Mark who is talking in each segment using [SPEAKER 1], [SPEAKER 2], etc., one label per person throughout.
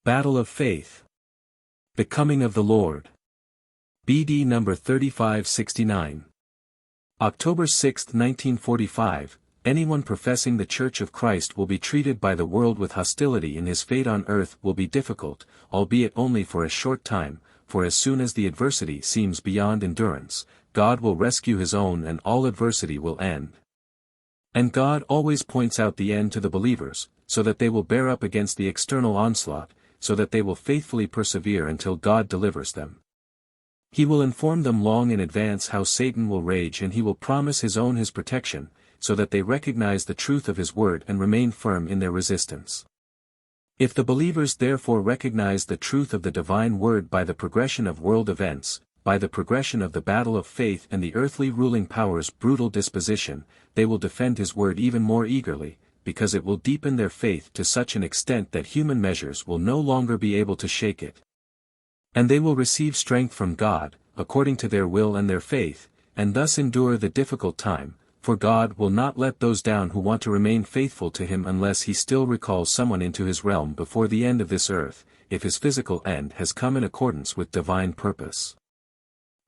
[SPEAKER 1] Battle of Faith. The Coming of the Lord. BD number 3569. October 6, 1945, anyone professing the Church of Christ will be treated by the world with hostility, and his fate on earth will be difficult, albeit only for a short time, for as soon as the adversity seems beyond endurance, God will rescue his own and all adversity will end. And God always points out the end to the believers, so that they will bear up against the external onslaught, so that they will faithfully persevere until God delivers them. He will inform them long in advance how Satan will rage, and he will promise his own his protection, so that they recognize the truth of his word and remain firm in their resistance. If the believers therefore recognize the truth of the divine word by the progression of world events, by the progression of the battle of faith and the earthly ruling power's brutal disposition, they will defend his word even more eagerly, because it will deepen their faith to such an extent that human measures will no longer be able to shake it. And they will receive strength from God, according to their will and their faith, and thus endure the difficult time, for God will not let those down who want to remain faithful to him unless he still recalls someone into his realm before the end of this earth, if his physical end has come in accordance with divine purpose.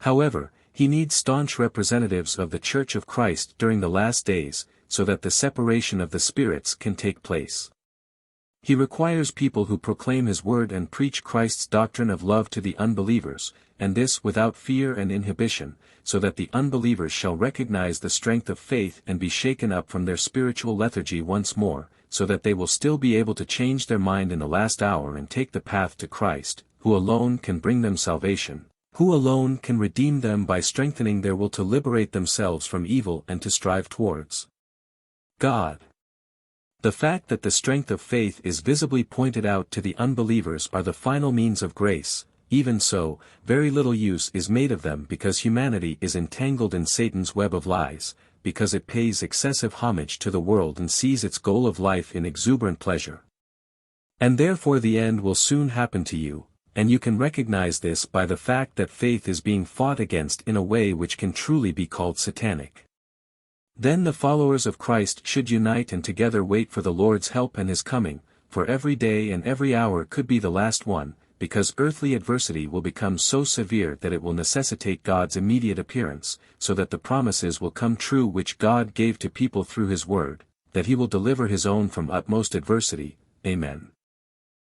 [SPEAKER 1] However, he needs staunch representatives of the Church of Christ during the last days, so that the separation of the spirits can take place. He requires people who proclaim his word and preach Christ's doctrine of love to the unbelievers, and this without fear and inhibition, so that the unbelievers shall recognize the strength of faith and be shaken up from their spiritual lethargy once more, so that they will still be able to change their mind in the last hour and take the path to Christ, who alone can bring them salvation, who alone can redeem them by strengthening their will to liberate themselves from evil and to strive towards God. The fact that the strength of faith is visibly pointed out to the unbelievers are the final means of grace. Even so, very little use is made of them because humanity is entangled in Satan's web of lies, because it pays excessive homage to the world and sees its goal of life in exuberant pleasure. And therefore the end will soon happen to you, and you can recognize this by the fact that faith is being fought against in a way which can truly be called satanic. Then the followers of Christ should unite and together wait for the Lord's help and his coming, for every day and every hour could be the last one, because earthly adversity will become so severe that it will necessitate God's immediate appearance, so that the promises will come true which God gave to people through his word, that he will deliver his own from utmost adversity. Amen.